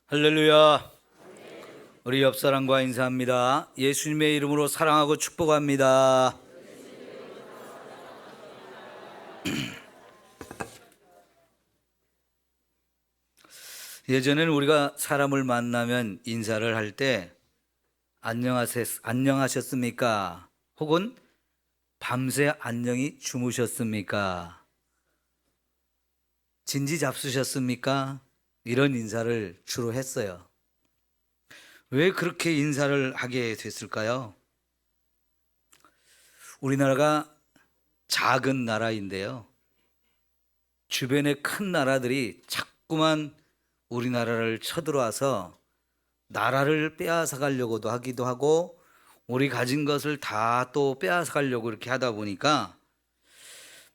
할렐루야. 우리 옆사람과 인사합니다. 예수님의 이름으로 사랑하고 축복합니다. 예전에는 우리가 사람을 만나면 인사를 할 때 안녕하셨습니까? 혹은 밤새 안녕히 주무셨습니까? 진지 잡수셨습니까? 이런 인사를 주로 했어요. 왜 그렇게 인사를 하게 됐을까요? 우리나라가 작은 나라인데요, 주변의 큰 나라들이 자꾸만 우리나라를 쳐들어와서 나라를 빼앗아 가려고도 하기도 하고, 우리 가진 것을 다 또 빼앗아 가려고 이렇게 하다 보니까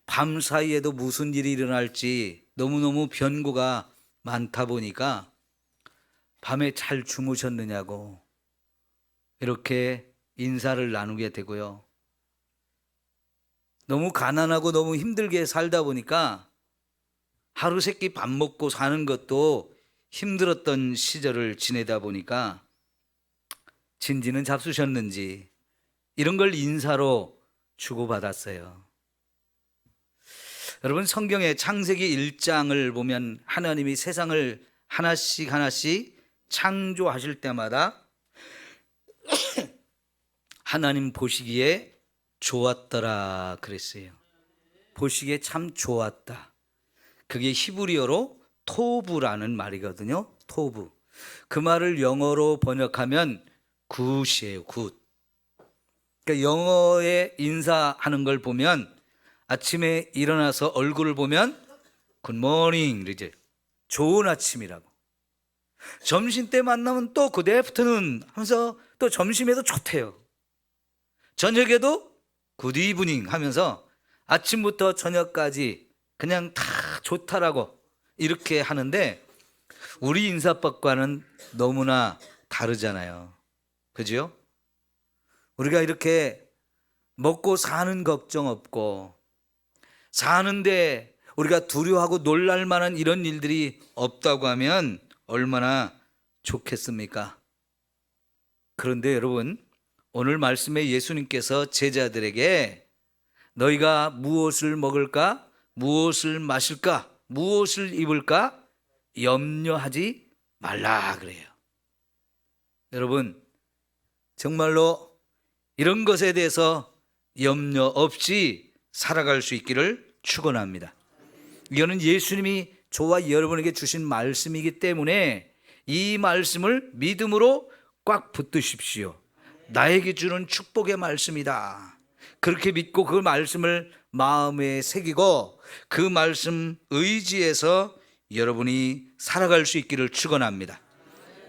밤 사이에도 무슨 일이 일어날지 너무너무 변고가 많다 보니까 밤에 잘 주무셨느냐고 이렇게 인사를 나누게 되고요, 너무 가난하고 너무 힘들게 살다 보니까 하루 세끼 밥 먹고 사는 것도 힘들었던 시절을 지내다 보니까 진지는 잡수셨는지 이런 걸 인사로 주고받았어요. 여러분, 성경의 창세기 1장을 보면 하나님이 세상을 하나씩 하나씩 창조하실 때마다 하나님 보시기에 좋았더라 그랬어요. 보시기에 참 좋았다. 그게 히브리어로 토부라는 말이거든요. 토부. 그 말을 영어로 번역하면 굿이에요. 굿. 그러니까 영어에 인사하는 걸 보면 아침에 일어나서 얼굴을 보면 굿모닝 이러죠. 좋은 아침이라고. 점심 때 만나면 또 굿 애프터눈 하면서 또 점심에도 좋대요. 저녁에도 굿 이브닝 하면서 아침부터 저녁까지 그냥 다 좋다라고 이렇게 하는데, 우리 인사법과는 너무나 다르잖아요. 그죠? 우리가 이렇게 먹고 사는 걱정 없고 사는데 우리가 두려워하고 놀랄 만한 이런 일들이 없다고 하면 얼마나 좋겠습니까? 그런데 여러분, 오늘 말씀에 예수님께서 제자들에게 너희가 무엇을 먹을까? 무엇을 마실까? 무엇을 입을까? 염려하지 말라 그래요. 여러분, 정말로 이런 것에 대해서 염려 없이 살아갈 수 있기를 축원합니다. 이거는 예수님이 저와 여러분에게 주신 말씀이기 때문에 이 말씀을 믿음으로 꽉 붙드십시오. 나에게 주는 축복의 말씀이다. 그렇게 믿고 그 말씀을 마음에 새기고 그 말씀 의지해서 여러분이 살아갈 수 있기를 축원합니다.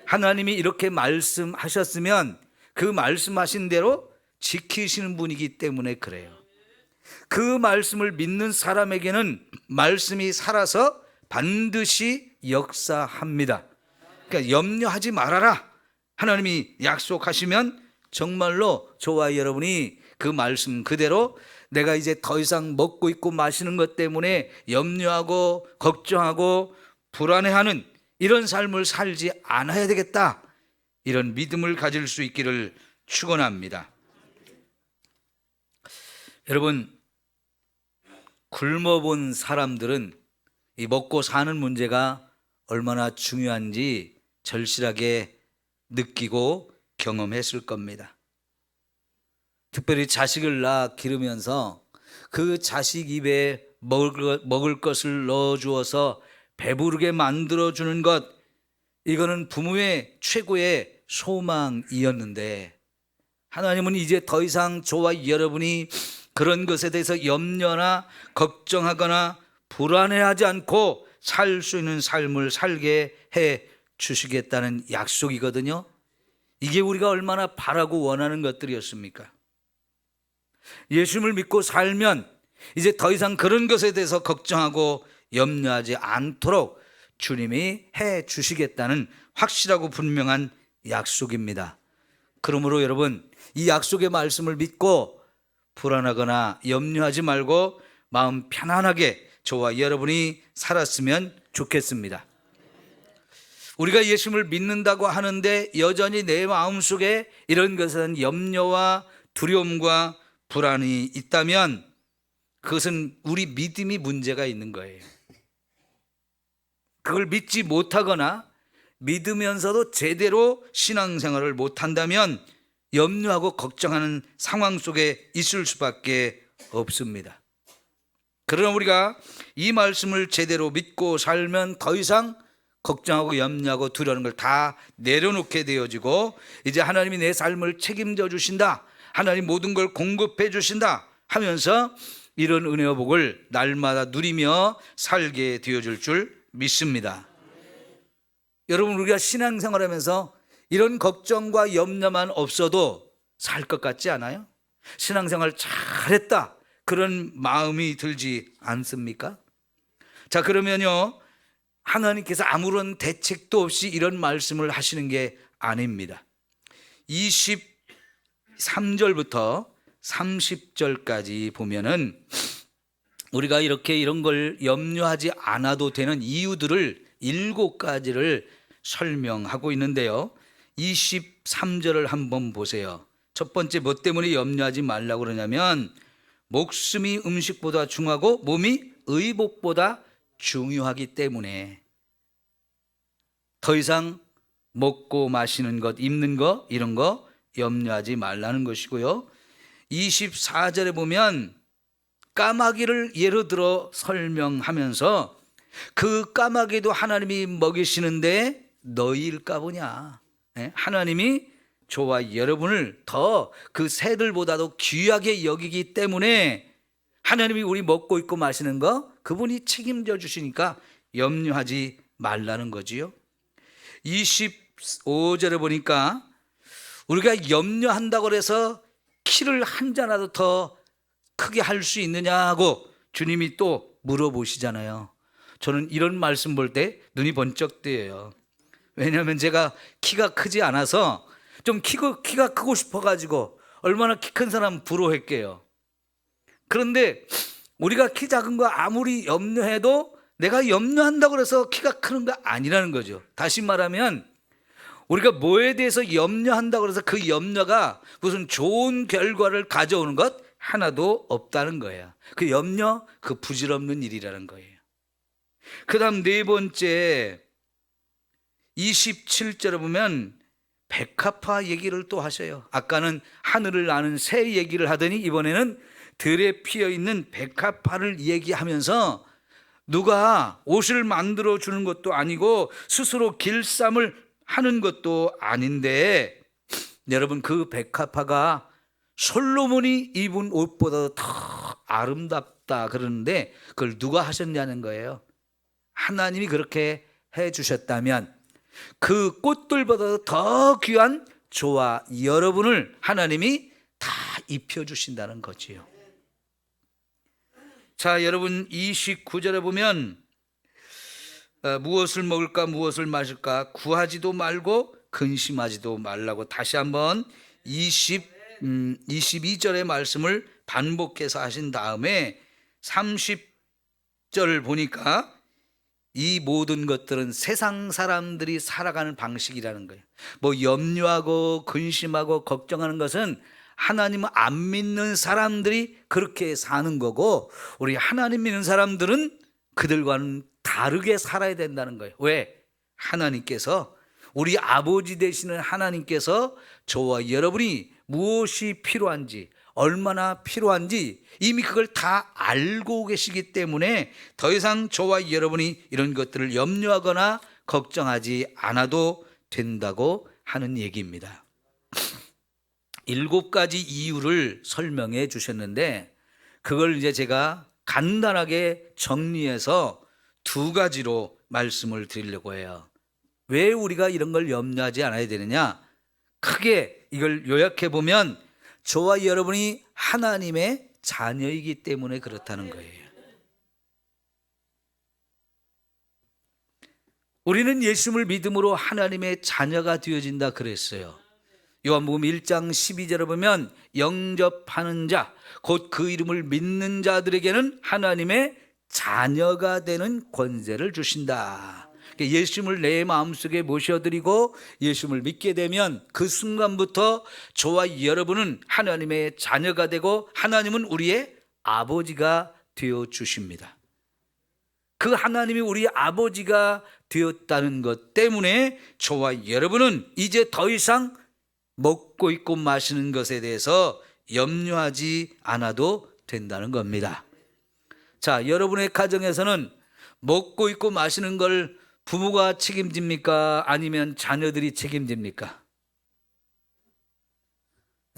하나님이 이렇게 말씀하셨으면 그 말씀하신 대로 지키시는 분이기 때문에 그래요. 그 말씀을 믿는 사람에게는 말씀이 살아서 반드시 역사합니다. 그러니까 염려하지 말아라. 하나님이 약속하시면 정말로 저와 여러분이 그 말씀 그대로 내가 이제 더 이상 먹고 있고 마시는 것 때문에 염려하고 걱정하고 불안해하는 이런 삶을 살지 않아야 되겠다, 이런 믿음을 가질 수 있기를 축원합니다. 여러분, 굶어본 사람들은 이 먹고 사는 문제가 얼마나 중요한지 절실하게 느끼고 경험했을 겁니다. 특별히 자식을 낳아 기르면서 그 자식 입에 먹을 것을 넣어주어서 배부르게 만들어주는 것, 이거는 부모의 최고의 소망이었는데 하나님은 이제 더 이상 저와 여러분이 그런 것에 대해서 염려나 걱정하거나 불안해하지 않고 살 수 있는 삶을 살게 해 주시겠다는 약속이거든요. 이게 우리가 얼마나 바라고 원하는 것들이었습니까? 예수님을 믿고 살면 이제 더 이상 그런 것에 대해서 걱정하고 염려하지 않도록 주님이 해 주시겠다는 확실하고 분명한 약속입니다. 그러므로 여러분, 이 약속의 말씀을 믿고 불안하거나 염려하지 말고 마음 편안하게 저와 여러분이 살았으면 좋겠습니다. 우리가 예수님을 믿는다고 하는데 여전히 내 마음속에 이런 것은 염려와 두려움과 불안이 있다면 그것은 우리 믿음이 문제가 있는 거예요. 그걸 믿지 못하거나 믿으면서도 제대로 신앙생활을 못한다면 염려하고 걱정하는 상황 속에 있을 수밖에 없습니다. 그러나 우리가 이 말씀을 제대로 믿고 살면 더 이상 걱정하고 염려하고 두려워하는 걸 다 내려놓게 되어지고 이제 하나님이 내 삶을 책임져 주신다, 하나님 모든 걸 공급해 주신다 하면서 이런 은혜와 복을 날마다 누리며 살게 되어질 줄 믿습니다. 여러분, 우리가 신앙생활하면서 이런 걱정과 염려만 없어도 살 것 같지 않아요? 신앙생활 잘했다 그런 마음이 들지 않습니까? 자, 그러면요, 하나님께서 아무런 대책도 없이 이런 말씀을 하시는 게 아닙니다. 23절부터 30절까지 보면은 우리가 이렇게 이런 걸 염려하지 않아도 되는 이유들을 7가지를 설명하고 있는데요. 23절을 한번 보세요. 첫 번째, 뭐 때문에 염려하지 말라고 그러냐면 목숨이 음식보다 중하고 몸이 의복보다 중요하기 때문에 더 이상 먹고 마시는 것, 입는 것 이런 거 염려하지 말라는 것이고요. 24절에 보면 까마귀를 예로 들어 설명하면서 그 까마귀도 하나님이 먹이시는데 너희일까 보냐. 하나님이 저와 여러분을 더 그 새들보다도 귀하게 여기기 때문에 하나님이 우리 먹고 있고 마시는 거 그분이 책임져 주시니까 염려하지 말라는 거지요. 25절에 보니까 우리가 염려한다고 해서 키를 한 자라도 더 크게 할 수 있느냐고 주님이 또 물어보시잖아요. 저는 이런 말씀 볼 때 눈이 번쩍 뜨여요. 왜냐하면 제가 키가 크지 않아서 좀 키가 크고 싶어가지고 얼마나 키 큰 사람 부러워할게요. 그런데 우리가 키 작은 거 아무리 염려해도 내가 염려한다고 해서 키가 크는 거 아니라는 거죠. 다시 말하면 우리가 뭐에 대해서 염려한다고 해서 그 염려가 무슨 좋은 결과를 가져오는 것 하나도 없다는 거예요. 그 염려, 그 부질없는 일이라는 거예요. 그 다음 네 번째 27절에 보면 백합화 얘기를 또 하셔요. 아까는 하늘을 나는 새 얘기를 하더니 이번에는 들에 피어있는 백합화를 얘기하면서 누가 옷을 만들어 주는 것도 아니고 스스로 길쌈을 하는 것도 아닌데 여러분, 그 백합화가 솔로몬이 입은 옷보다 더 아름답다 그러는데 그걸 누가 하셨냐는 거예요. 하나님이 그렇게 해 주셨다면 그 꽃들보다 더 귀한 저와 여러분을 하나님이 다 입혀주신다는 거지요. 자, 여러분 29절에 보면 무엇을 먹을까 무엇을 마실까 구하지도 말고 근심하지도 말라고 다시 한번 22절의 말씀을 반복해서 하신 다음에 30절을 보니까 이 모든 것들은 세상 사람들이 살아가는 방식이라는 거예요. 뭐 염려하고 근심하고 걱정하는 것은 하나님을 안 믿는 사람들이 그렇게 사는 거고 우리 하나님 믿는 사람들은 그들과는 다르게 살아야 된다는 거예요. 왜? 하나님께서 우리 아버지 되시는 하나님께서 저와 여러분이 무엇이 필요한지 얼마나 필요한지 이미 그걸 다 알고 계시기 때문에 더 이상 저와 여러분이 이런 것들을 염려하거나 걱정하지 않아도 된다고 하는 얘기입니다. 7가지 이유를 설명해 주셨는데 그걸 이제 제가 간단하게 정리해서 2가지로 말씀을 드리려고 해요. 왜 우리가 이런 걸 염려하지 않아야 되느냐? 크게 이걸 요약해 보면 저와 여러분이 하나님의 자녀이기 때문에 그렇다는 거예요. 우리는 예수님을 믿음으로 하나님의 자녀가 되어진다 그랬어요. 요한복음 1장 12절에 보면 영접하는 자, 곧 그 이름을 믿는 자들에게는 하나님의 자녀가 되는 권세를 주신다. 예수님을 내 마음속에 모셔드리고 예수님을 믿게 되면 그 순간부터 저와 여러분은 하나님의 자녀가 되고 하나님은 우리의 아버지가 되어 주십니다. 그 하나님이 우리 아버지가 되었다는 것 때문에 저와 여러분은 이제 더 이상 먹고 있고 마시는 것에 대해서 염려하지 않아도 된다는 겁니다. 자, 여러분의 가정에서는 먹고 있고 마시는 걸 부모가 책임집니까? 아니면 자녀들이 책임집니까?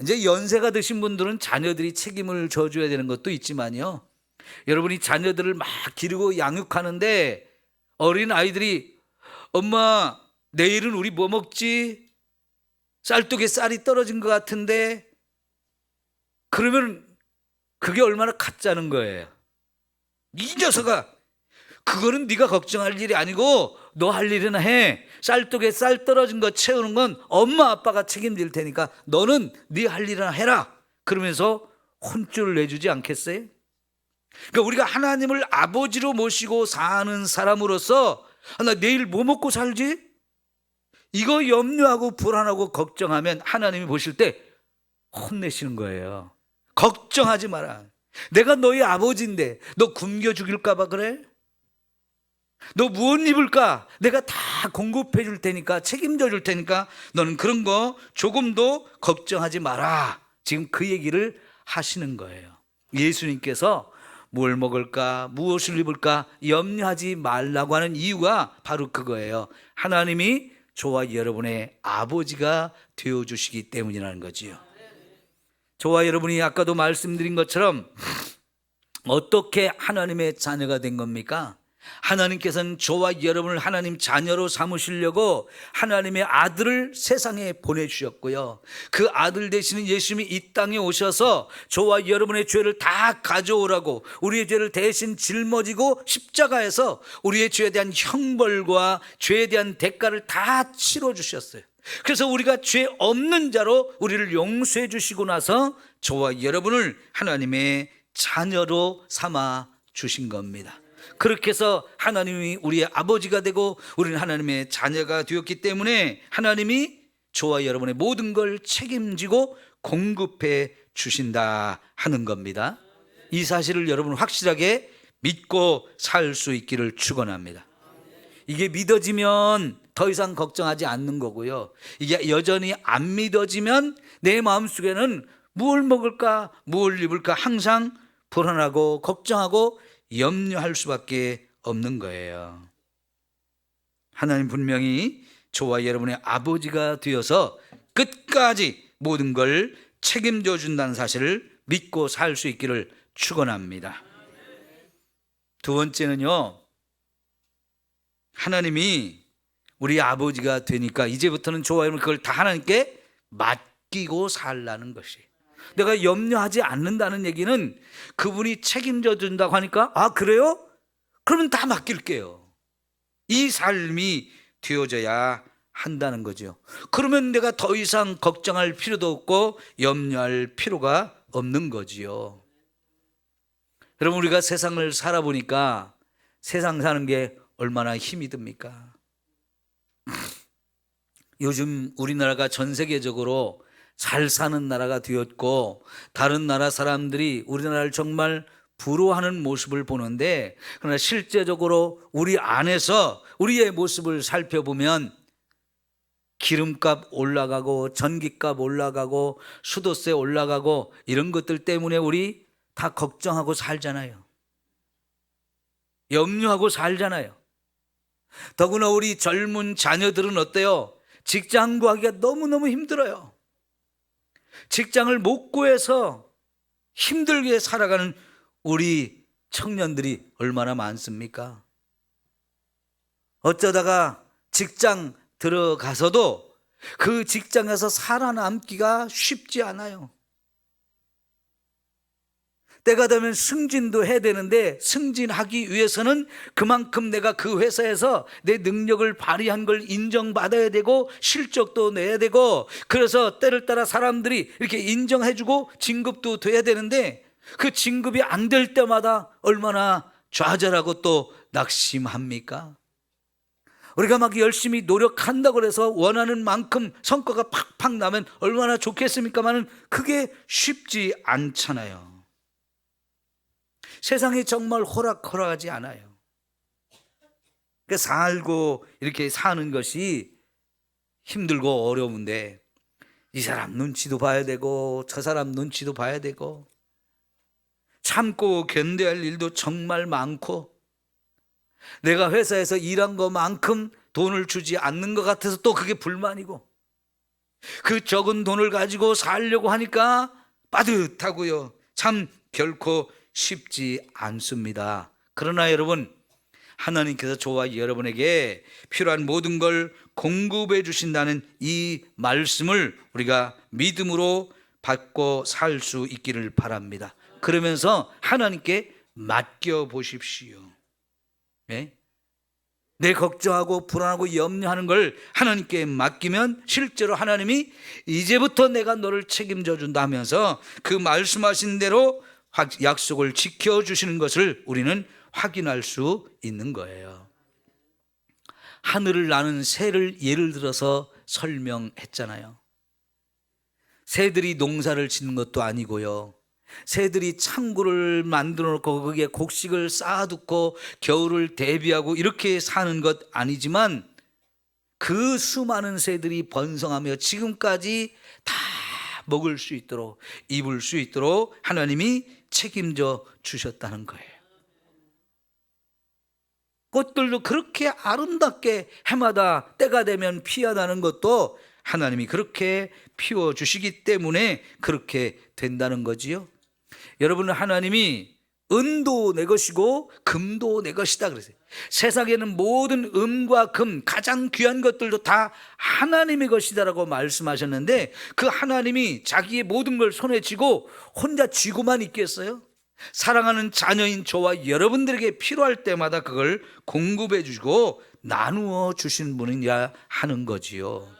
이제 연세가 드신 분들은 자녀들이 책임을 져줘야 되는 것도 있지만요, 여러분이 자녀들을 막 기르고 양육하는데 어린 아이들이 엄마 내일은 우리 뭐 먹지? 쌀독에 쌀이 떨어진 것 같은데, 그러면 그게 얼마나 가짜는 거예요. 이 녀석아, 그거는 네가 걱정할 일이 아니고 너 할 일이나 해. 쌀독에 쌀 떨어진 거 채우는 건 엄마 아빠가 책임질 테니까 너는 네 할 일이나 해라. 그러면서 혼쭐을 내주지 않겠어요? 그러니까 우리가 하나님을 아버지로 모시고 사는 사람으로서 나 내일 뭐 먹고 살지? 이거 염려하고 불안하고 걱정하면 하나님이 보실 때 혼내시는 거예요. 걱정하지 마라. 내가 너희 아버지인데 너 굶겨 죽일까 봐 그래? 너 무엇 입을까? 내가 다 공급해 줄 테니까, 책임져 줄 테니까 너는 그런 거 조금도 걱정하지 마라. 지금 그 얘기를 하시는 거예요. 예수님께서 뭘 먹을까, 무엇을 입을까 염려하지 말라고 하는 이유가 바로 그거예요. 하나님이 저와 여러분의 아버지가 되어주시기 때문이라는 거지요. 저와 여러분이 아까도 말씀드린 것처럼 어떻게 하나님의 자녀가 된 겁니까? 하나님께서는 저와 여러분을 하나님 자녀로 삼으시려고 하나님의 아들을 세상에 보내주셨고요, 그 아들 되시는 예수님이 이 땅에 오셔서 저와 여러분의 죄를 다 가져오라고 우리의 죄를 대신 짊어지고 십자가에서 우리의 죄에 대한 형벌과 죄에 대한 대가를 다 치러주셨어요. 그래서 우리가 죄 없는 자로 우리를 용서해 주시고 나서 저와 여러분을 하나님의 자녀로 삼아 주신 겁니다. 그렇게 해서 하나님이 우리의 아버지가 되고 우리는 하나님의 자녀가 되었기 때문에 하나님이 저와 여러분의 모든 걸 책임지고 공급해 주신다 하는 겁니다. 이 사실을 여러분 확실하게 믿고 살 수 있기를 축원합니다. 이게 믿어지면 더 이상 걱정하지 않는 거고요, 이게 여전히 안 믿어지면 내 마음속에는 뭘 먹을까, 뭘 입을까 항상 불안하고 걱정하고 염려할 수밖에 없는 거예요. 하나님 분명히 저와 여러분의 아버지가 되어서 끝까지 모든 걸 책임져 준다는 사실을 믿고 살 수 있기를 축원합니다. 두 번째는요, 하나님이 우리 아버지가 되니까 이제부터는 저와 여러분 그걸 다 하나님께 맡기고 살라는 것이에요. 내가 염려하지 않는다는 얘기는 그분이 책임져 준다고 하니까 아 그래요? 그러면 다 맡길게요. 이 삶이 되어져야 한다는 거죠. 그러면 내가 더 이상 걱정할 필요도 없고 염려할 필요가 없는 거지요. 여러분, 우리가 세상을 살아보니까 세상 사는 게 얼마나 힘이 듭니까? 요즘 우리나라가 전 세계적으로 잘 사는 나라가 되었고 다른 나라 사람들이 우리나라를 정말 부러워하는 모습을 보는데, 그러나 실제적으로 우리 안에서 우리의 모습을 살펴보면 기름값 올라가고 전기값 올라가고 수도세 올라가고 이런 것들 때문에 우리 다 걱정하고 살잖아요. 염려하고 살잖아요. 더구나 우리 젊은 자녀들은 어때요? 직장 구하기가 너무너무 힘들어요. 직장을 못 구해서 힘들게 살아가는 우리 청년들이 얼마나 많습니까? 어쩌다가 직장 들어가서도 그 직장에서 살아남기가 쉽지 않아요. 때가 되면 승진도 해야 되는데 승진하기 위해서는 그만큼 내가 그 회사에서 내 능력을 발휘한 걸 인정받아야 되고 실적도 내야 되고, 그래서 때를 따라 사람들이 이렇게 인정해주고 진급도 돼야 되는데 그 진급이 안 될 때마다 얼마나 좌절하고 또 낙심합니까? 우리가 막 열심히 노력한다고 해서 원하는 만큼 성과가 팍팍 나면 얼마나 좋겠습니까마는 그게 쉽지 않잖아요. 세상이 정말 호락호락하지 않아요. 그러니까 살고 이렇게 사는 것이 힘들고 어려운데 이 사람 눈치도 봐야 되고 저 사람 눈치도 봐야 되고 참고 견뎌야 할 일도 정말 많고 내가 회사에서 일한 것만큼 돈을 주지 않는 것 같아서 또 그게 불만이고 그 적은 돈을 가지고 살려고 하니까 빠듯하고요. 참 결코 쉽지 않습니다. 그러나 여러분, 하나님께서 저와 여러분에게 필요한 모든 걸 공급해 주신다는 이 말씀을 우리가 믿음으로 받고 살 수 있기를 바랍니다. 그러면서 하나님께 맡겨 보십시오. 네? 내 걱정하고 불안하고 염려하는 걸 하나님께 맡기면 실제로 하나님이 이제부터 내가 너를 책임져 준다면서 그 말씀하신 대로 약속을 지켜주시는 것을 우리는 확인할 수 있는 거예요. 하늘을 나는 새를 예를 들어서 설명했잖아요. 새들이 농사를 짓는 것도 아니고요. 새들이 창고를 만들어 놓고 거기에 곡식을 쌓아두고 겨울을 대비하고 이렇게 사는 것 아니지만 그 수많은 새들이 번성하며 지금까지 다 먹을 수 있도록 입을 수 있도록 하나님이 책임져 주셨다는 거예요. 꽃들도 그렇게 아름답게 해마다 때가 되면 피어나는 것도 하나님이 그렇게 피워주시기 때문에 그렇게 된다는 거지요. 여러분, 하나님이 은도 내 것이고 금도 내 것이다 그랬어요. 세상에는 모든 은과 금, 가장 귀한 것들도 다 하나님의 것이다라고 말씀하셨는데 그 하나님이 자기의 모든 걸 손에 쥐고 혼자 쥐고만 있겠어요? 사랑하는 자녀인 저와 여러분들에게 필요할 때마다 그걸 공급해 주시고 나누어 주신 분이야 하는 거지요.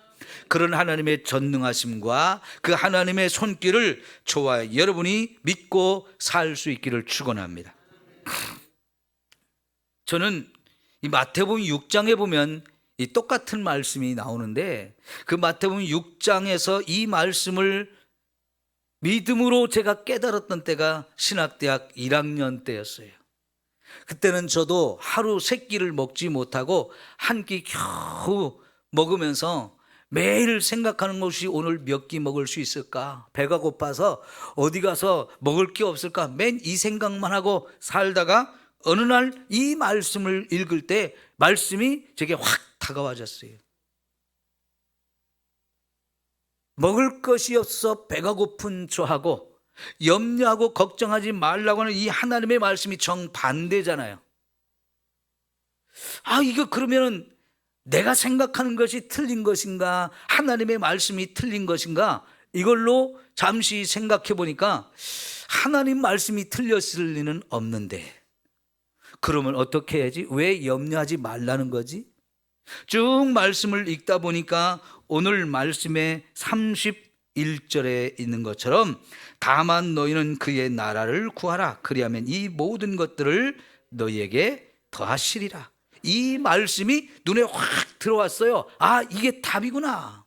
그런 하나님의 전능하심과 그 하나님의 손길을 저와 여러분이 믿고 살 수 있기를 축원합니다. 저는 이 마태복음 6장에 보면 이 똑같은 말씀이 나오는데 그 마태복음 6장에서 이 말씀을 믿음으로 제가 깨달았던 때가 신학대학 1학년 때였어요. 그때는 저도 하루 3끼를 먹지 못하고 한 끼 겨우 먹으면서 매일 생각하는 것이 오늘 몇 끼 먹을 수 있을까? 배가 고파서 어디 가서 먹을 게 없을까? 맨 이 생각만 하고 살다가 어느 날 이 말씀을 읽을 때 말씀이 제게 확 다가와졌어요. 먹을 것이 없어 배가 고픈 저하고 염려하고 걱정하지 말라고 하는 이 하나님의 말씀이 정반대잖아요. 이거 그러면은 내가 생각하는 것이 틀린 것인가? 하나님의 말씀이 틀린 것인가? 이걸로 잠시 생각해 보니까 하나님 말씀이 틀렸을 리는 없는데 그러면 어떻게 해야지? 왜 염려하지 말라는 거지? 쭉 말씀을 읽다 보니까 오늘 말씀의 31절에 있는 것처럼 다만 너희는 그의 나라를 구하라. 그리하면 이 모든 것들을 너희에게 더하시리라. 이 말씀이 눈에 확 들어왔어요. 이게 답이구나.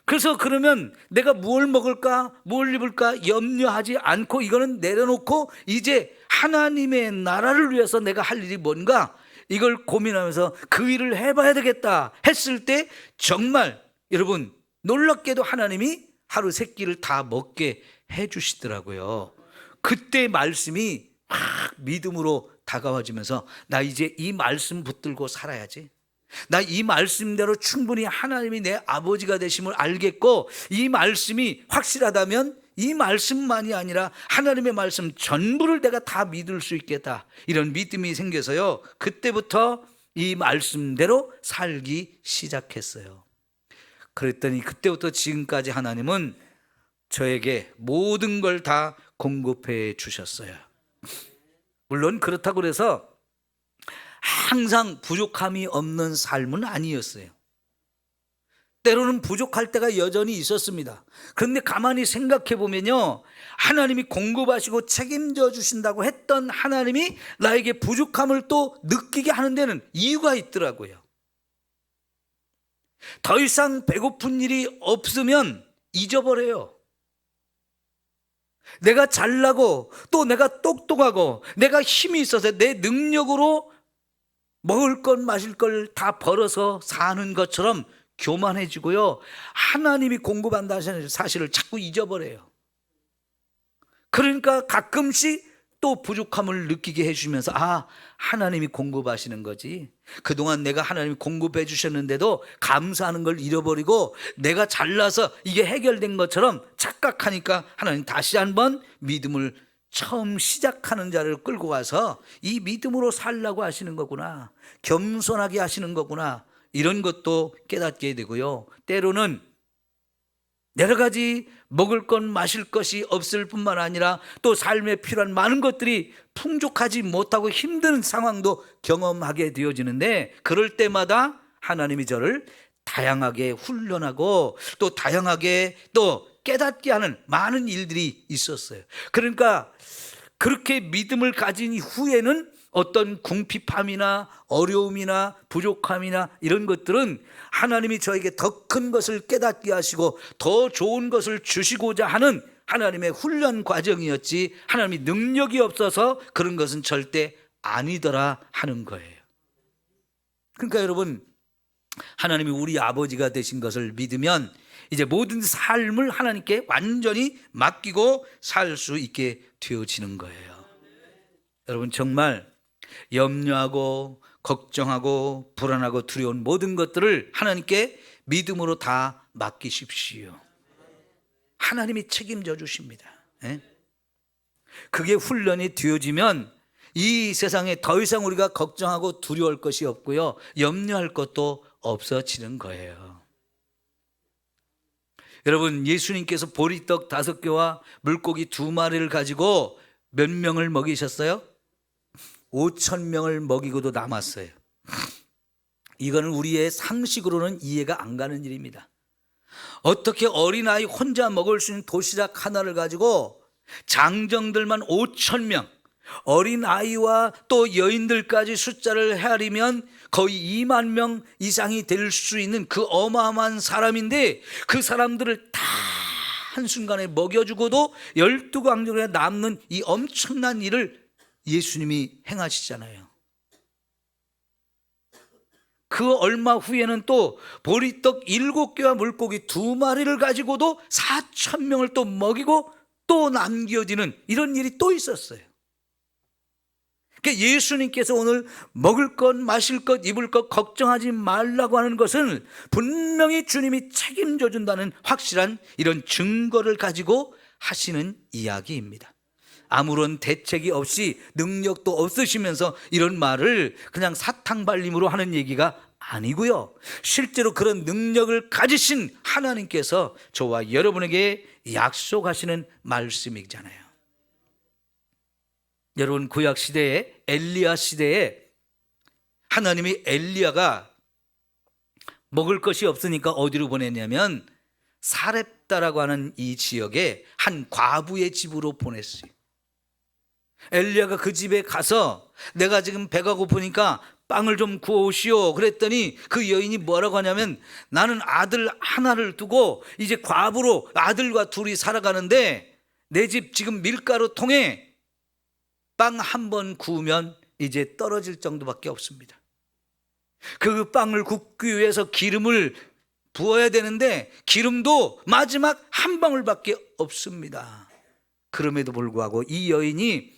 그래서 그러면 내가 뭘 먹을까, 뭘 입을까 염려하지 않고 이거는 내려놓고 이제 하나님의 나라를 위해서 내가 할 일이 뭔가 이걸 고민하면서 그 일을 해봐야 되겠다 했을 때 정말 여러분 놀랍게도 하나님이 하루 3끼를 다 먹게 해주시더라고요. 그때 말씀이 막 믿음으로 다가와지면서 나 이제 이 말씀 붙들고 살아야지. 나 이 말씀대로 충분히 하나님이 내 아버지가 되심을 알겠고 이 말씀이 확실하다면 이 말씀만이 아니라 하나님의 말씀 전부를 내가 다 믿을 수 있겠다. 이런 믿음이 생겨서요. 그때부터 이 말씀대로 살기 시작했어요. 그랬더니 그때부터 지금까지 하나님은 저에게 모든 걸 다 공급해 주셨어요. 물론 그렇다고 해서 항상 부족함이 없는 삶은 아니었어요. 때로는 부족할 때가 여전히 있었습니다. 그런데 가만히 생각해 보면요, 하나님이 공급하시고 책임져 주신다고 했던 하나님이 나에게 부족함을 또 느끼게 하는 데는 이유가 있더라고요. 더 이상 배고픈 일이 없으면 잊어버려요. 내가 잘나고 또 내가 똑똑하고 내가 힘이 있어서 내 능력으로 먹을 것 마실 걸 다 벌어서 사는 것처럼 교만해지고요, 하나님이 공급한다는 사실을 자꾸 잊어버려요. 그러니까 가끔씩 또 부족함을 느끼게 해주면서, 아, 하나님이 공급하시는 거지, 그동안 내가 하나님이 공급해 주셨는데도 감사하는 걸 잃어버리고 내가 잘나서 이게 해결된 것처럼 착각하니까 하나님 다시 한번 믿음을 처음 시작하는 자를 끌고 와서 이 믿음으로 살라고 하시는 거구나, 겸손하게 하시는 거구나, 이런 것도 깨닫게 되고요, 때로는 여러 가지 먹을 것 마실 것이 없을 뿐만 아니라 또 삶에 필요한 많은 것들이 풍족하지 못하고 힘든 상황도 경험하게 되어지는데, 그럴 때마다 하나님이 저를 다양하게 훈련하고 또 다양하게 또 깨닫게 하는 많은 일들이 있었어요. 그러니까 그렇게 믿음을 가진 후에는 어떤 궁핍함이나 어려움이나 부족함이나 이런 것들은 하나님이 저에게 더 큰 것을 깨닫게 하시고 더 좋은 것을 주시고자 하는 하나님의 훈련 과정이었지, 하나님이 능력이 없어서 그런 것은 절대 아니더라 하는 거예요. 그러니까 여러분, 하나님이 우리 아버지가 되신 것을 믿으면 이제 모든 삶을 하나님께 완전히 맡기고 살 수 있게 되어지는 거예요. 여러분, 정말 염려하고 걱정하고 불안하고 두려운 모든 것들을 하나님께 믿음으로 다 맡기십시오. 하나님이 책임져 주십니다. 그게 훈련이 되어지면 이 세상에 더 이상 우리가 걱정하고 두려울 것이 없고요, 염려할 것도 없어지는 거예요. 여러분, 예수님께서 보리떡 5개와 물고기 2마리를 가지고 몇 명을 먹이셨어요? 5,000명을 먹이고도 남았어요. 이거는 우리의 상식으로는 이해가 안 가는 일입니다. 어떻게 어린아이 혼자 먹을 수 있는 도시락 하나를 가지고 장정들만 5,000명, 어린아이와 또 여인들까지 숫자를 헤아리면 거의 2만 명 이상이 될 수 있는 그 어마어마한 사람인데, 그 사람들을 다 한순간에 먹여주고도 12광정에 남는 이 엄청난 일을 예수님이 행하시잖아요. 그 얼마 후에는 또 보리떡 7개와 물고기 2마리를 가지고도 4,000명을 또 먹이고 또 남겨지는 이런 일이 또 있었어요. 그러니까 예수님께서 오늘 먹을 것, 마실 것, 입을 것 걱정하지 말라고 하는 것은 분명히 주님이 책임져 준다는 확실한 이런 증거를 가지고 하시는 이야기입니다. 아무런 대책이 없이 능력도 없으시면서 이런 말을 그냥 사탕발림으로 하는 얘기가 아니고요, 실제로 그런 능력을 가지신 하나님께서 저와 여러분에게 약속하시는 말씀이잖아요. 여러분, 구약시대에 엘리야 시대에 하나님이 엘리야가 먹을 것이 없으니까 어디로 보냈냐면 사렙다라고 하는 이 지역에 한 과부의 집으로 보냈어요. 엘리야가 그 집에 가서 내가 지금 배가 고프니까 빵을 좀 구워오시오 그랬더니 그 여인이 뭐라고 하냐면, 나는 아들 하나를 두고 이제 과부로 아들과 둘이 살아가는데 내 집 지금 밀가루 통에 빵 한 번 구우면 이제 떨어질 정도밖에 없습니다. 그 빵을 굽기 위해서 기름을 부어야 되는데 기름도 마지막 한 방울밖에 없습니다. 그럼에도 불구하고 이 여인이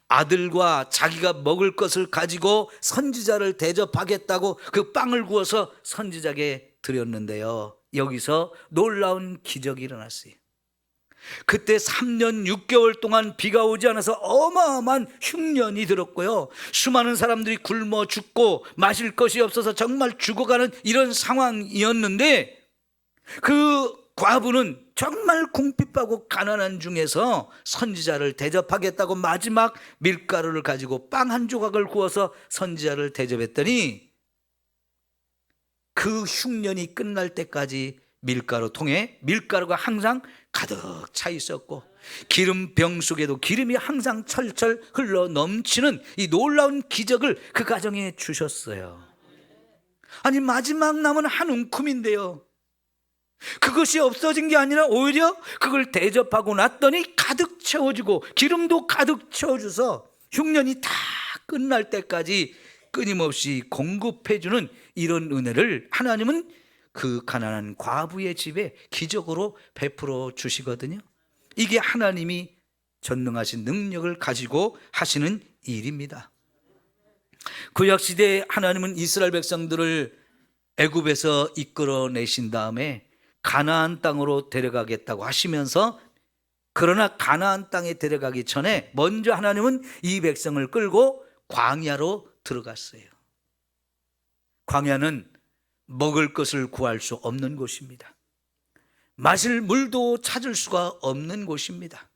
아들과 자기가 먹을 것을 가지고 선지자를 대접하겠다고 그 빵을 구워서 선지자에게 드렸는데요, 여기서 놀라운 기적이 일어났어요. 그때 3년 6개월 동안 비가 오지 않아서 어마어마한 흉년이 들었고요, 수많은 사람들이 굶어 죽고 마실 것이 없어서 정말 죽어가는 이런 상황이었는데, 그 과부는 정말 궁핍하고 가난한 중에서 선지자를 대접하겠다고 마지막 밀가루를 가지고 빵 한 조각을 구워서 선지자를 대접했더니 그 그 흉년이 끝날 때까지 밀가루 통에 밀가루가 항상 가득 차 있었고 기름병 속에도 기름이 항상 철철 흘러 넘치는 이 놀라운 기적을 그 가정에 주셨어요. 아니, 마지막 남은 한 움큼인데요, 그것이 없어진 게 아니라 오히려 그걸 대접하고 났더니 가득 채워지고 기름도 가득 채워줘서 흉년이 다 끝날 때까지 끊임없이 공급해주는 이런 은혜를 하나님은 그 가난한 과부의 집에 기적으로 베풀어 주시거든요. 이게 하나님이 전능하신 능력을 가지고 하시는 일입니다. 구약시대에 하나님은 이스라엘 백성들을 애굽에서 이끌어내신 다음에 가나안 땅으로 데려가겠다고 하시면서, 그러나 가나안 땅에 데려가기 전에 먼저 하나님은 이 백성을 끌고 광야로 들어갔어요. 광야는 먹을 것을 구할 수 없는 곳입니다. 마실 물도 찾을 수가 없는 곳입니다.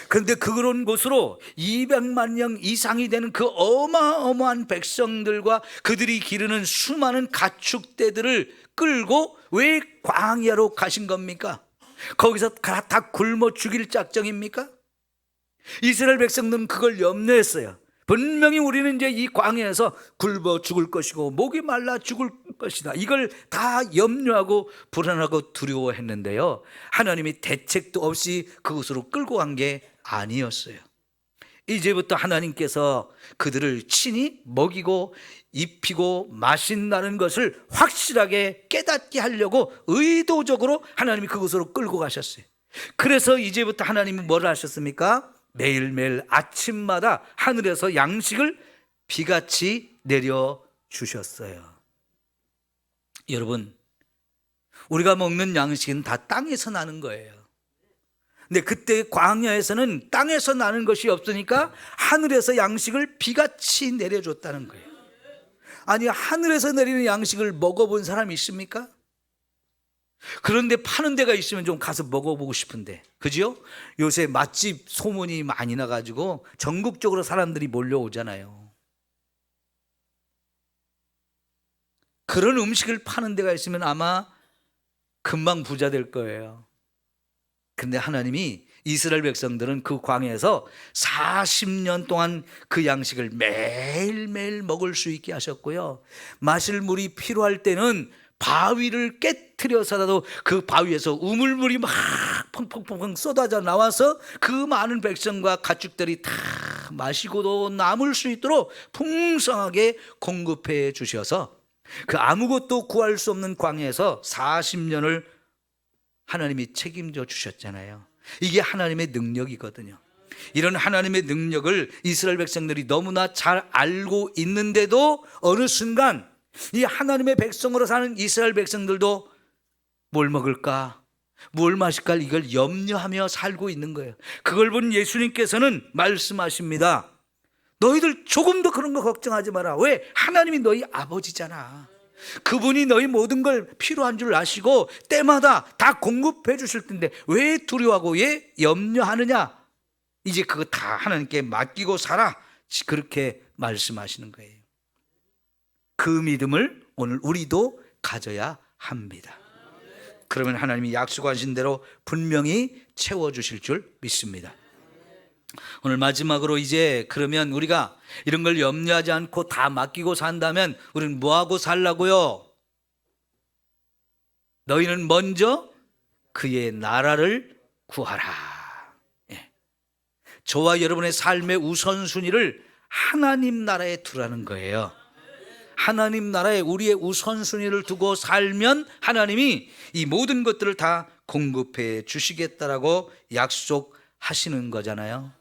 그런데 그런 곳으로 200만 명 이상이 되는 그 어마어마한 백성들과 그들이 기르는 수많은 가축대들을 끌고 왜 광야로 가신 겁니까? 거기서 다 굶어 죽일 작정입니까? 이스라엘 백성들은 그걸 염려했어요. 분명히 우리는 이제 이 광야에서 굶어 죽을 것이고 목이 말라 죽을 것이다, 이걸 다 염려하고 불안하고 두려워했는데요, 하나님이 대책도 없이 그곳으로 끌고 간 게 아니었어요. 이제부터 하나님께서 그들을 친히 먹이고 입히고 마신다는 것을 확실하게 깨닫게 하려고 의도적으로 하나님이 그곳으로 끌고 가셨어요. 그래서 이제부터 하나님이 뭘 하셨습니까? 매일매일 아침마다 하늘에서 양식을 비같이 내려주셨어요. 여러분, 우리가 먹는 양식은 다 땅에서 나는 거예요. 근데 그때 광야에서는 땅에서 나는 것이 없으니까 하늘에서 양식을 비같이 내려줬다는 거예요. 아니, 하늘에서 내리는 양식을 먹어본 사람이 있습니까? 그런데 파는 데가 있으면 좀 가서 먹어보고 싶은데, 그죠? 요새 맛집 소문이 많이 나가지고 전국적으로 사람들이 몰려오잖아요. 그런 음식을 파는 데가 있으면 아마 금방 부자 될 거예요. 그런데 하나님이 이스라엘 백성들은 그 광야에서 40년 동안 그 양식을 매일매일 먹을 수 있게 하셨고요, 마실 물이 필요할 때는 바위를 깨트려서라도 그 바위에서 우물물이 막 펑펑펑 쏟아져 나와서 그 많은 백성과 가축들이 다 마시고도 남을 수 있도록 풍성하게 공급해 주셔서 그 아무것도 구할 수 없는 광야에서 40년을 하나님이 책임져 주셨잖아요. 이게 하나님의 능력이거든요. 이런 하나님의 능력을 이스라엘 백성들이 너무나 잘 알고 있는데도 어느 순간 이 하나님의 백성으로 사는 이스라엘 백성들도 뭘 먹을까, 뭘 마실까, 이걸 염려하며 살고 있는 거예요. 그걸 본 예수님께서는 말씀하십니다. 너희들 조금도 그런 거 걱정하지 마라. 왜? 하나님이 너희 아버지잖아. 그분이 너희 모든 걸 필요한 줄 아시고 때마다 다 공급해 주실 텐데 왜 두려워하고 왜 염려하느냐? 이제 그거 다 하나님께 맡기고 살아. 그렇게 말씀하시는 거예요. 그 믿음을 오늘 우리도 가져야 합니다. 그러면 하나님이 약속하신 대로 분명히 채워주실 줄 믿습니다. 오늘 마지막으로 이제 그러면 우리가 이런 걸 염려하지 않고 다 맡기고 산다면 우리는 뭐하고 살라고요? 너희는 먼저 그의 나라를 구하라. 예. 저와 여러분의 삶의 우선순위를 하나님 나라에 두라는 거예요. 하나님 나라에 우리의 우선순위를 두고 살면 하나님이 이 모든 것들을 다 공급해 주시겠다라고 약속하시는 거잖아요.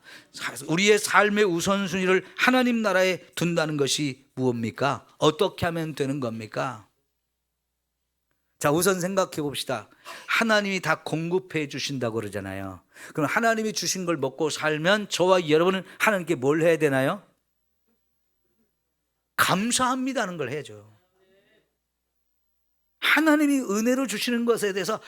우리의 삶의 우선순위를 하나님 나라에 둔다는 것이 무엇입니까? 어떻게 하면 되는 겁니까? 자, 우선 생각해 봅시다. 하나님이 다 공급해 주신다고 그러잖아요. 그럼 하나님이 주신 걸 먹고 살면 저와 여러분은 하나님께 뭘 해야 되나요? 감사합니다는 걸 해야죠. 하나님이 은혜로 주시는 것에 대해서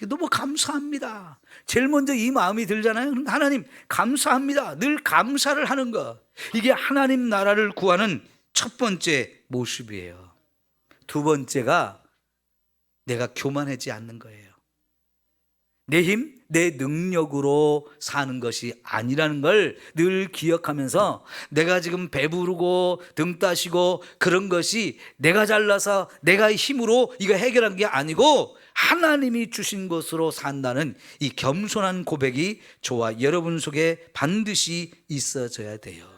너무 감사합니다. 제일 먼저 이 마음이 들잖아요. 하나님 감사합니다. 늘 감사를 하는 것. 이게 하나님 나라를 구하는 첫 번째 모습이에요. 두 번째가 내가 교만하지 않는 거예요. 내 힘, 내 능력으로 사는 것이 아니라는 걸 늘 기억하면서 내가 지금 배부르고 등 따시고 그런 것이 내가 잘나서 내가 힘으로 이거 해결한 게 아니고 하나님이 주신 것으로 산다는 이 겸손한 고백이 저와 여러분 속에 반드시 있어져야 돼요.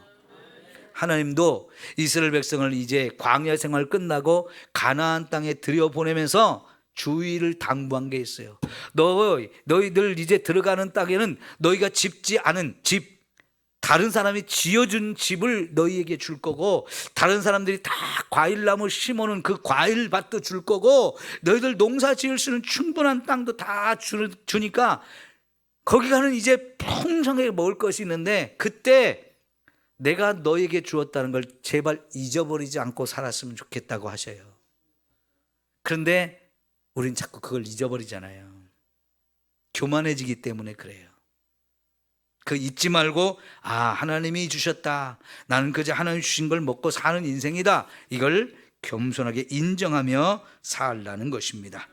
하나님도 이스라엘 백성을 이제 광야 생활 끝나고 가나안 땅에 들여보내면서 주의를 당부한 게 있어요. 너희들 이제 들어가는 땅에는 너희가 짓지 않은 집, 다른 사람이 지어준 집을 너희에게 줄 거고, 다른 사람들이 다 과일나무 심어놓은 그 과일밭도 줄 거고, 너희들 농사 지을 수 있는 충분한 땅도 다 주니까 거기 가는 이제 풍성하게 먹을 것이 있는데, 그때 내가 너에게 주었다는 걸 제발 잊어버리지 않고 살았으면 좋겠다고 하셔요. 그런데 우린 자꾸 그걸 잊어버리잖아요. 교만해지기 때문에 그래요. 그 잊지 말고 하나님이 주셨다, 나는 그저 하나님 주신 걸 먹고 사는 인생이다, 이걸 겸손하게 인정하며 살라는 것입니다.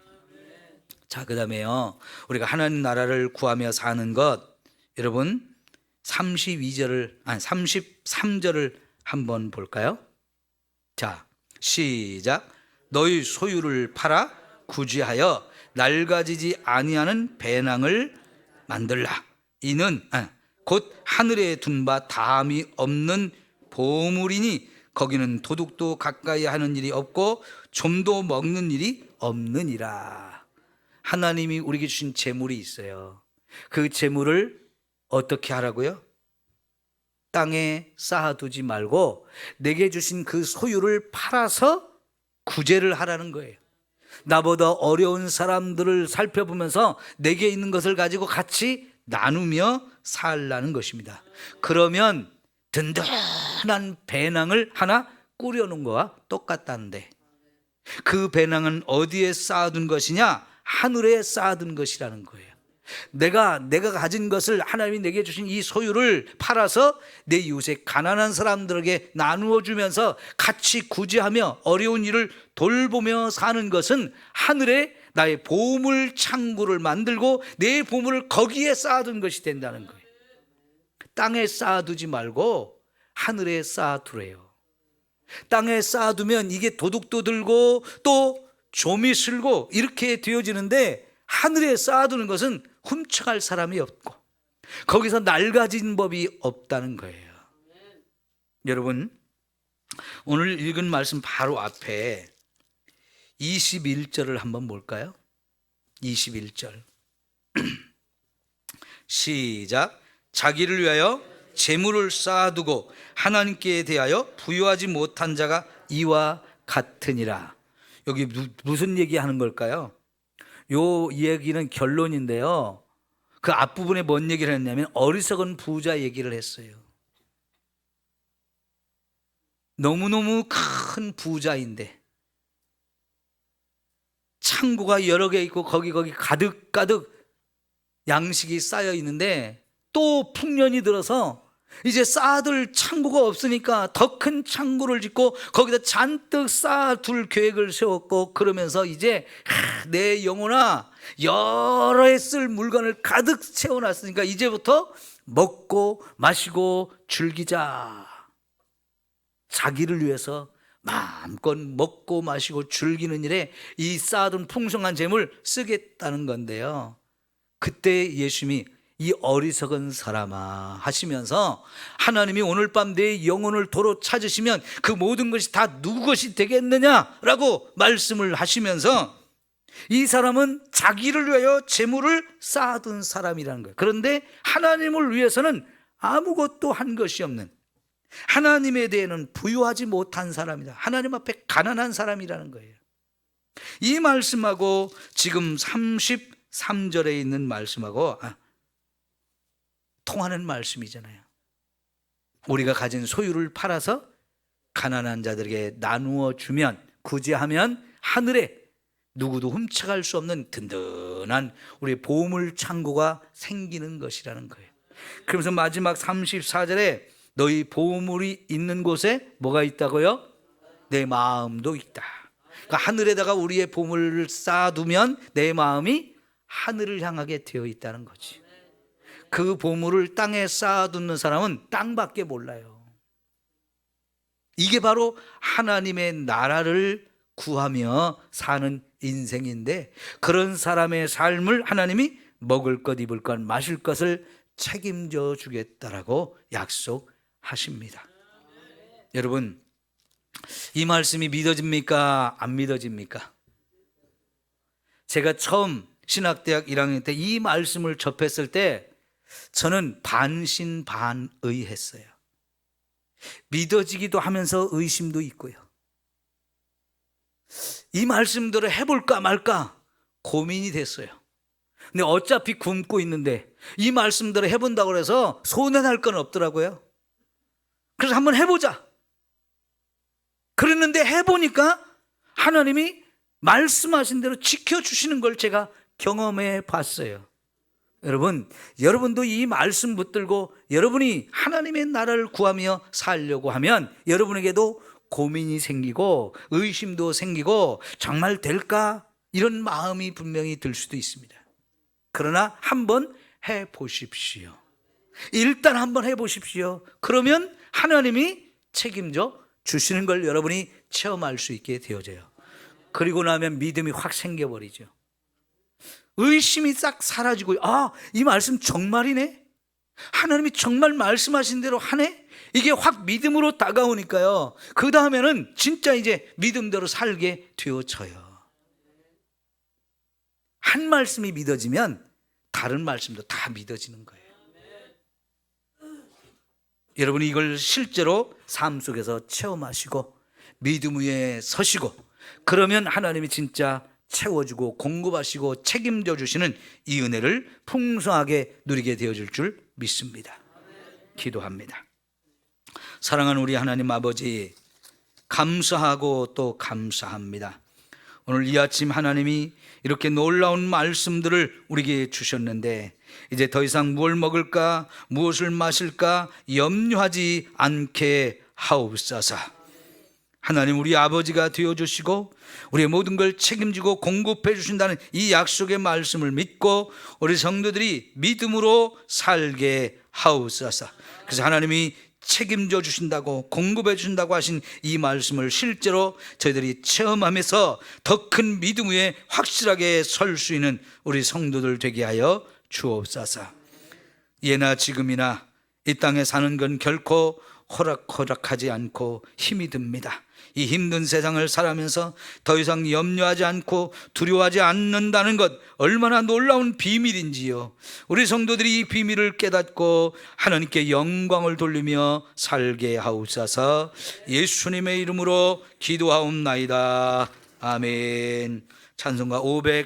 자, 그 다음에요, 우리가 하나님 나라를 구하며 사는 것, 여러분 33절을 한번 볼까요? 자, 시작. 너희 소유를 팔아 구제하여 낡아지지 아니하는 배낭을 만들라. 이는 곧 하늘에 둔 바 다함이 없는 보물이니 거기는 도둑도 가까이 하는 일이 없고 좀도 먹는 일이 없느니라. 하나님이 우리에게 주신 재물이 있어요. 그 재물을 어떻게 하라고요? 땅에 쌓아두지 말고 내게 주신 그 소유를 팔아서 구제를 하라는 거예요. 나보다 어려운 사람들을 살펴보면서 내게 있는 것을 가지고 같이 나누며 살라는 것입니다. 그러면 든든한 배낭을 하나 꾸려놓은 거와 똑같다는데, 그 배낭은 어디에 쌓아둔 것이냐? 하늘에 쌓아둔 것이라는 거예요. 내가 가진 것을, 하나님이 내게 주신 이 소유를 팔아서 내 이웃에 가난한 사람들에게 나누어 주면서 같이 구제하며 어려운 일을 돌보며 사는 것은 하늘에 나의 보물 창고를 만들고 내 보물을 거기에 쌓아둔 것이 된다는 거예요. 땅에 쌓아두지 말고 하늘에 쌓아두래요. 땅에 쌓아두면 이게 도둑도 들고 또 좀이 슬고 이렇게 되어지는데, 하늘에 쌓아두는 것은 훔쳐갈 사람이 없고 거기서 낡아진 법이 없다는 거예요. 여러분, 오늘 읽은 말씀 바로 앞에 21절을 한번 볼까요? 21절 시작. 자기를 위하여 재물을 쌓아두고 하나님께 대하여 부유하지 못한 자가 이와 같으니라. 여기 무슨 얘기하는 걸까요? 요 얘기는 결론인데요, 그 앞부분에 뭔 얘기를 했냐면 어리석은 부자 얘기를 했어요. 너무너무 큰 부자인데 창고가 여러 개 있고 거기 가득 양식이 쌓여 있는데, 또 풍년이 들어서 이제 쌓아둘 창고가 없으니까 더 큰 창고를 짓고 거기다 잔뜩 쌓아둘 계획을 세웠고, 그러면서 이제 내 영혼아, 여러 해 쓸 물건을 가득 채워놨으니까 이제부터 먹고 마시고 즐기자. 자기를 위해서 마음껏 먹고 마시고 즐기는 일에 이 쌓아둔 풍성한 재물 쓰겠다는 건데요, 그때 예수님이 이 어리석은 사람아 하시면서, 하나님이 오늘 밤 내 영혼을 도로 찾으시면 그 모든 것이 다 누구 것이 되겠느냐라고 말씀을 하시면서, 이 사람은 자기를 위하여 재물을 쌓아둔 사람이라는 거예요. 그런데 하나님을 위해서는 아무것도 한 것이 없는, 하나님에 대해는 부유하지 못한 사람이다. 하나님 앞에 가난한 사람이라는 거예요. 이 말씀하고 지금 33절에 있는 말씀하고 통하는 말씀이잖아요. 우리가 가진 소유를 팔아서 가난한 자들에게 나누어 주면, 구제하면 하늘에 누구도 훔쳐갈 수 없는 든든한 우리의 보물 창고가 생기는 것이라는 거예요. 그러면서 마지막 34절에 너희 보물이 있는 곳에 뭐가 있다고요? 내 마음도 있다. 그러니까 하늘에다가 우리의 보물을 쌓아두면 내 마음이 하늘을 향하게 되어 있다는 거지. 그 보물을 땅에 쌓아두는 사람은 땅밖에 몰라요. 이게 바로 하나님의 나라를 구하며 사는 인생인데, 그런 사람의 삶을 하나님이 먹을 것, 입을 것, 마실 것을 책임져 주겠다라고 약속하십니다. 여러분, 이 말씀이 믿어집니까? 안 믿어집니까? 제가 처음 신학대학 1학년 때 이 말씀을 접했을 때 저는 반신반의했어요. 믿어지기도 하면서 의심도 있고요. 이 말씀대로 해볼까 말까 고민이 됐어요. 근데 어차피 굶고 있는데 이 말씀대로 해본다고 해서 손해날 건 없더라고요. 그래서 한번 해보자 그랬는데, 해보니까 하나님이 말씀하신 대로 지켜주시는 걸 제가 경험해 봤어요. 여러분도 이 말씀 붙들고 여러분이 하나님의 나라를 구하며 살려고 하면 여러분에게도 고민이 생기고 의심도 생기고 정말 될까? 이런 마음이 분명히 들 수도 있습니다. 그러나 한번 해보십시오. 일단 한번 해보십시오. 그러면 하나님이 책임져 주시는 걸 여러분이 체험할 수 있게 되어져요. 그리고 나면 믿음이 확 생겨버리죠. 의심이 싹 사라지고, 이 말씀 정말이네? 하나님이 정말 말씀하신 대로 하네? 이게 확 믿음으로 다가오니까요, 그 다음에는 진짜 이제 믿음대로 살게 되어져요. 한 말씀이 믿어지면 다른 말씀도 다 믿어지는 거예요. 여러분이 이걸 실제로 삶 속에서 체험하시고 믿음 위에 서시고, 그러면 하나님이 진짜 채워주고 공급하시고 책임져 주시는 이 은혜를 풍성하게 누리게 되어질 줄 믿습니다. 기도합니다. 사랑하는 우리 하나님 아버지, 감사하고 또 감사합니다. 오늘 이 아침 하나님이 이렇게 놀라운 말씀들을 우리에게 주셨는데, 이제 더 이상 무엇을 먹을까, 무엇을 마실까 염려하지 않게 하옵소서. 하나님, 우리 아버지가 되어주시고 우리의 모든 걸 책임지고 공급해 주신다는 이 약속의 말씀을 믿고 우리 성도들이 믿음으로 살게 하옵소서. 그래서 하나님이 책임져 주신다고 공급해 주신다고 하신 이 말씀을 실제로 저희들이 체험하면서 더 큰 믿음 위에 확실하게 설 수 있는 우리 성도들 되게 하여 주옵소서. 예나 지금이나 이 땅에 사는 건 결코 호락호락하지 않고 힘이 듭니다. 이 힘든 세상을 살아가면서 더 이상 염려하지 않고 두려워하지 않는다는 것, 얼마나 놀라운 비밀인지요. 우리 성도들이 이 비밀을 깨닫고 하나님께 영광을 돌리며 살게 하옵소서. 예수님의 이름으로 기도하옵나이다. 아멘. 찬송가 500